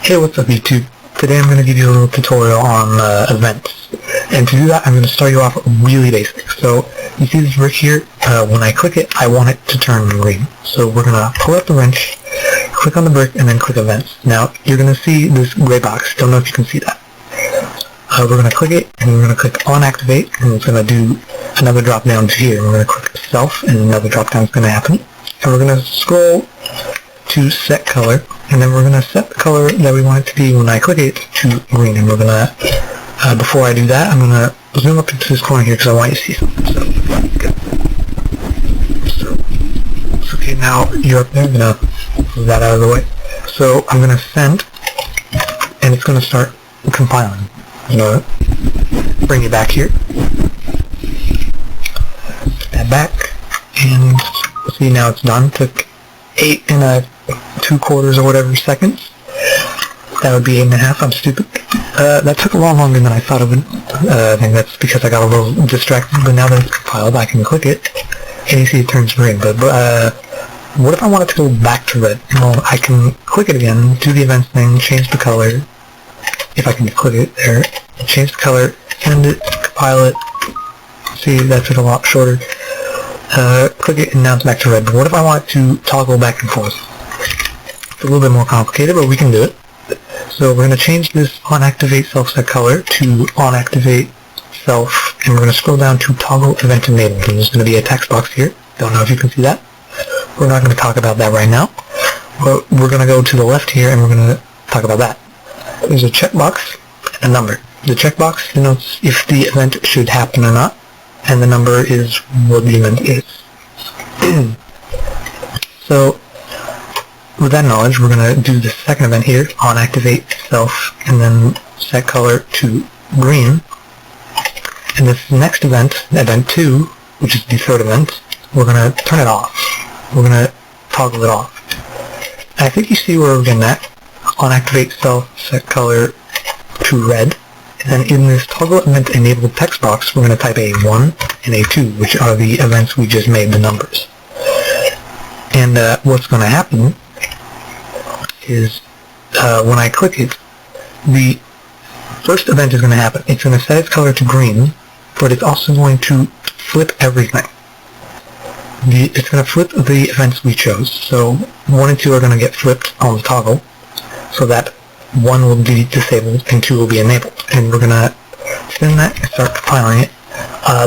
Hey, what's up YouTube? Today I'm going to give you a little tutorial on events. And to do that, I'm going to start you off really basic. So, you see this brick here? When I click it, I want it to turn green. So we're going to pull up the wrench, click on the brick, and then click events. Now, you're going to see this gray box. Don't know if you can see that. We're going to click it, and we're going to click on activate, and it's going to do another drop down to here. We're going to click self, and another drop down is going to happen. And we're going to scroll to set color, and then we're going to set the color that we want it to be when I click it to green. And we're going to, before I do that, I'm going to zoom up into this corner here because I want you to see something. So okay, now you're up there. I'm going to move that out of the way. So I'm going to send, and it's going to start compiling. I'm going to bring it back here, that back, and see, now it's done. Took 8 2/4 or whatever seconds. That would be 8.5. I'm stupid. That took a lot longer than I thought it would. I think that's because I got a little distracted, but now that it's compiled, I can click it, and you see it turns green. But what if I wanted to go back to red? Well, I can click it again, do the events thing, change the color, if I can click it there, change the color, send it, compile it. See, that took a lot shorter. Click it, and now it's back to red. But what if I want to toggle back and forth? It's a little bit more complicated, but we can do it. So we're going to change this onActivate self set color to onActivate self, and we're going to scroll down to toggle event enabled. And there's going to be a text box here. Don't know if you can see that. We're not going to talk about that right now. But we're going to go to the left here, and we're going to talk about that. There's a checkbox and a number. The checkbox denotes if the event should happen or not, and the number is what the event is. So, with that knowledge, we're going to do the second event here, on activate self, and then set color to green. And this next event, event 2, which is the third event, we're going to turn it off. We're going to toggle it off. And I think you see where we're getting at. On activate self, set color to red. And then in this toggle event enabled text box, we're going to type a 1 and a 2, which are the events we just made, the numbers. And what's going to happen is when I click it, the first event is going to happen. It's going to set its color to green, but it's also going to flip everything. It's going to flip the events we chose. So 1 and 2 are going to get flipped on the toggle, so that 1 will be disabled and 2 will be enabled. And we're going to send that and start compiling it.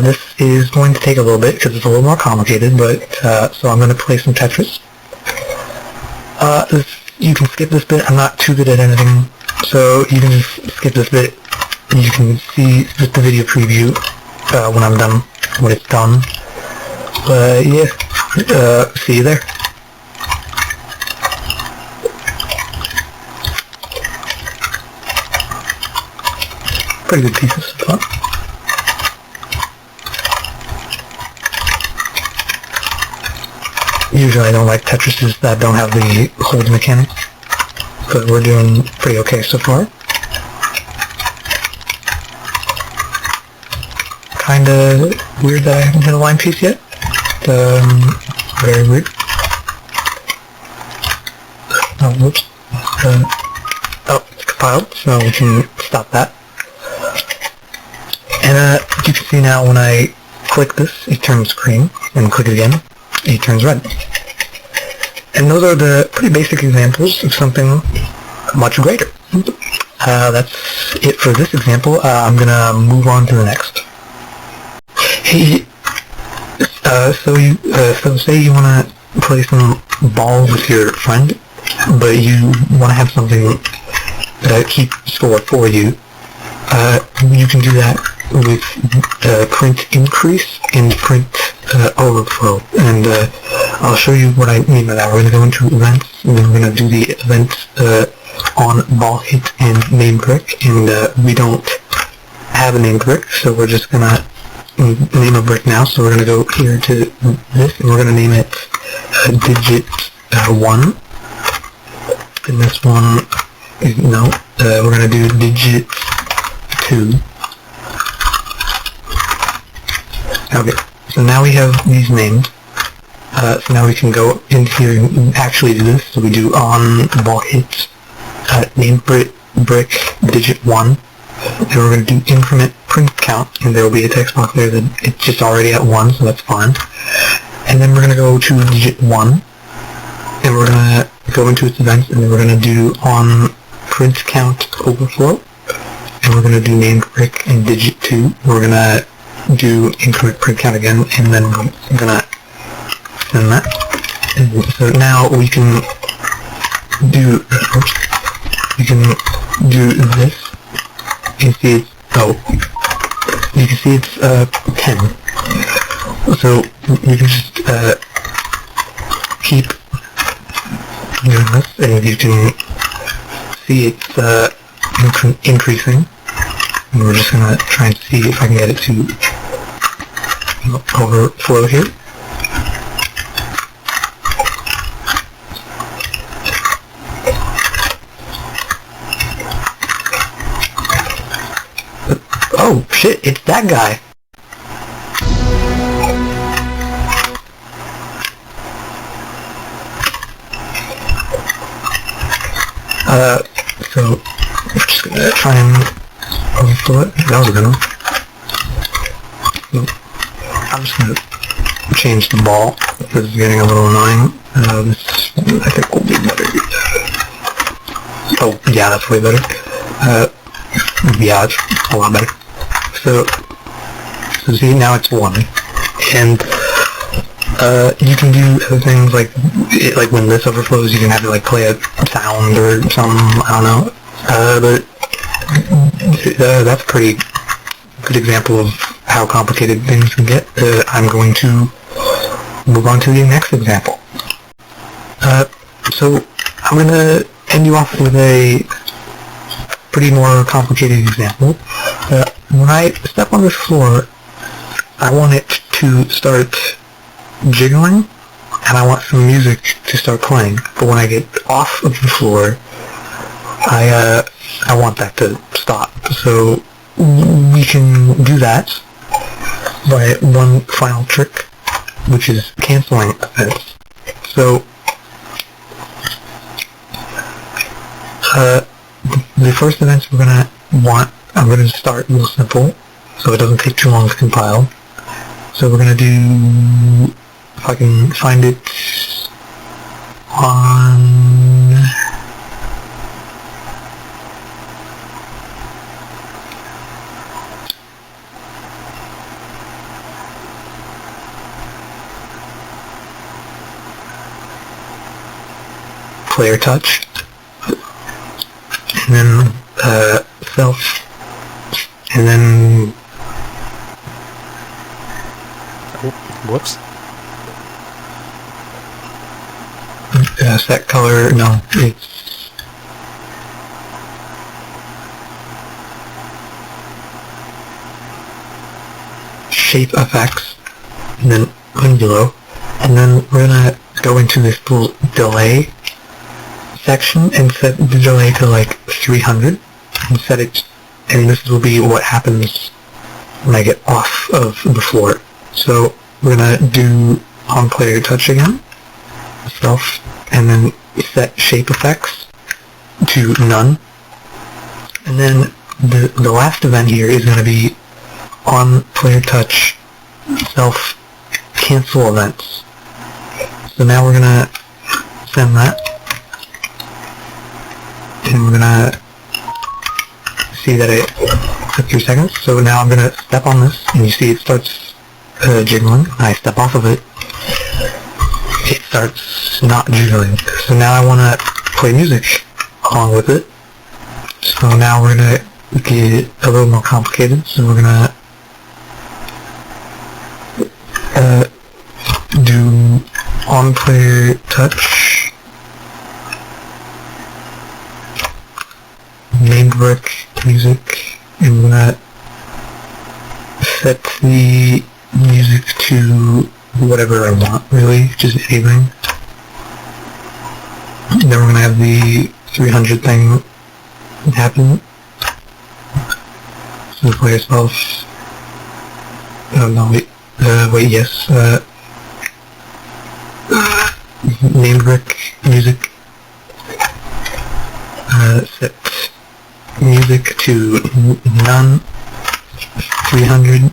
This is going to take a little bit because it's a little more complicated, but so I'm going to play some Tetris. You can skip this bit. I'm not too good at editing, so you can just skip this bit. You can see just the video preview when I'm done, when it's done. Yeah, see you there. Pretty good pieces of fun. Usually I don't like Tetrises that don't have the hold mechanic, but we're doing pretty okay so far. Kinda weird that I haven't hit a line piece yet. Very weird. Oh, whoops. Oh, it's compiled, so we can stop that. And you can see now when I click this, it turns green, and click it again, it turns red. And those are the pretty basic examples of something much greater. That's it for this example. I'm gonna move on to the next. Hey, so say you wanna play some ball with your friend, but you wanna have something that keeps score for you. You can do that with print increase and print overflow, and I'll show you what I mean by that. We're going to go into events, and then we're going to do the event on ball hit and name brick, and we don't have a name brick, so we're just going to name a brick now. So we're going to go here to this, and we're going to name it digit 1, and this one is, no, we're going to do digit 2. Okay, so now we have these named. So now we can go in here and actually do this. So we do on ball hit named brick digit 1, and we're going to do increment print count, and there will be a text box there that it's just already at 1, so that's fine. And then we're going to go to digit 1, and we're going to go into its events, and then we're going to do on print count overflow, and we're going to do named brick and digit 2. We're going to do increment print count again, and then we're going to send that. And so now we can do this. You can see it's 10. So you can just keep doing this, and you can see it's increasing. And we're just gonna try and see if I can get it to overflow here. Oh shit, it's that guy! So we're just gonna try and overflow it. That was a good one. So, I'm just gonna change the ball. This is getting a little annoying. This I think will be better. Oh yeah, that's way better. Yeah, it's a lot better. So see, now it's 1, and you can do other things like when this overflows, you can have it like play a sound or something. I don't know, but that's a pretty good example of how complicated things can get. I'm going to move on to the next example. So I'm going to end you off with a pretty more complicated example. When I step on this floor, I want it to start jiggling, and I want some music to start playing. But when I get off of the floor, I want that to stop. So we can do that by one final trick, which is canceling events. So the first events we're gonna want, I'm gonna start real simple, so it doesn't take too long to compile. So we're gonna do, if I can find it on player touch, and then self, and then whoops. Set color, no, it's shape effects, and then below, and then we're gonna go into this little delay section and set the delay to like 300, and set it, and this will be what happens when I get off of the floor. So we're gonna do on player touch again, self, and then set shape effects to none, and then the last event here is going to be on player touch self cancel events. So now we're going to send that, and we're going to see that it took 3 seconds. So now I'm going to step on this, and you see it starts jiggling. I step off of it, it starts not jiggling. So now I want to play music along with it. So now we're going to get a little more complicated. So we're going to do on player touch, named brick music, and we're going to set the music to whatever I want, really, just anything. And then we're going to have the 300 thing happen. So play yourself. Oh no, wait, yes. Named brick music. set music to none, 300,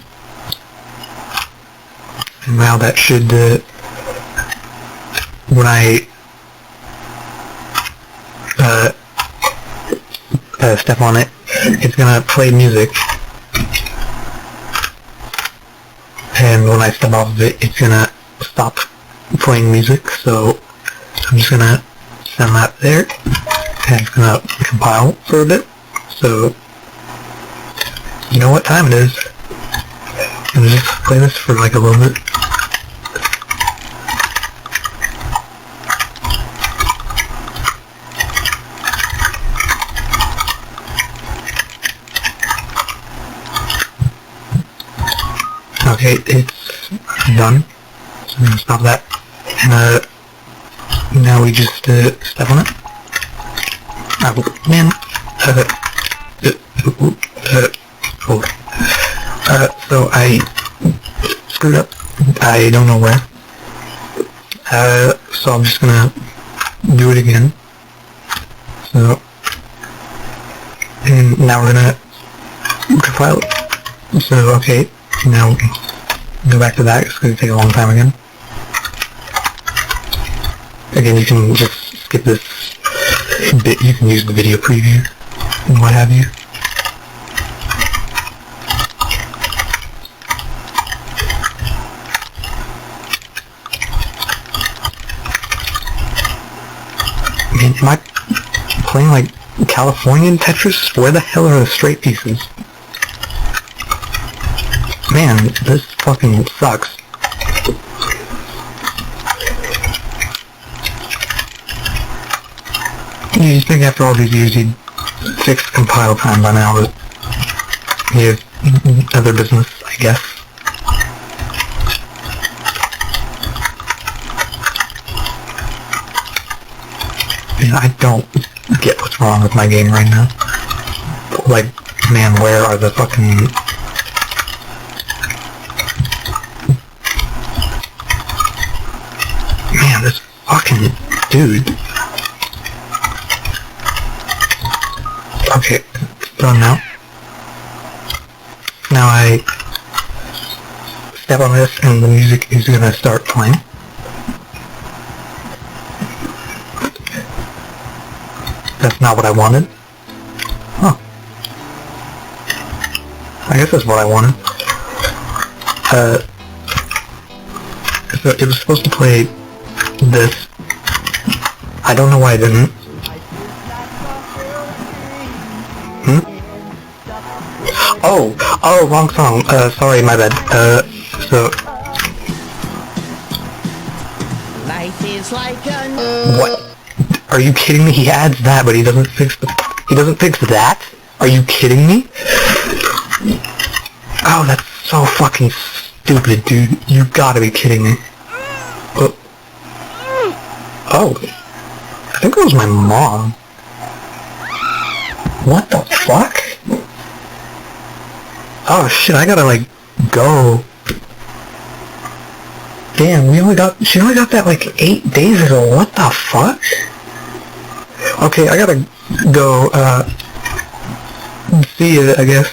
and now that should, when I step on it, it's gonna play music, and when I step off of it, it's gonna stop playing music. So I'm just gonna send that there, and it's gonna compile for a bit. So you know what time it is. I'm gonna just play this for like a little bit. Okay, it's done. So I'm gonna stop that. And now we just step on it. Oh man. So I screwed up. I don't know where. So I'm just gonna do it again. So, and now we're gonna compile it. So okay, now we can go back to that. It's gonna take a long time again. Again, you can just skip this bit. You can use the video preview and what have you. Man, am I playing like Californian Tetris? Where the hell are the straight pieces? Man, this fucking sucks. Yeah, you'd think after all these years he'd fix compile time by now, but he has other business, I guess. Man, I don't get what's wrong with my game right now. Like, man, where are the fucking... Man, this fucking dude. Okay, it's done now. Now I step on this and the music is gonna start playing. That's not what I wanted. Huh. I guess that's what I wanted. So it was supposed to play this. I don't know why I didn't. Oh, wrong song. Sorry, my bad. So... Life is like a... What? Are you kidding me? He adds that, but he doesn't fix that? Are you kidding me? Oh, that's so fucking stupid, dude. You gotta be kidding me. Oh. I think it was my mom. What the fuck? Oh shit, I gotta like go. Damn, she only got that like 8 days ago. What the fuck? Okay, I gotta go, see you, I guess.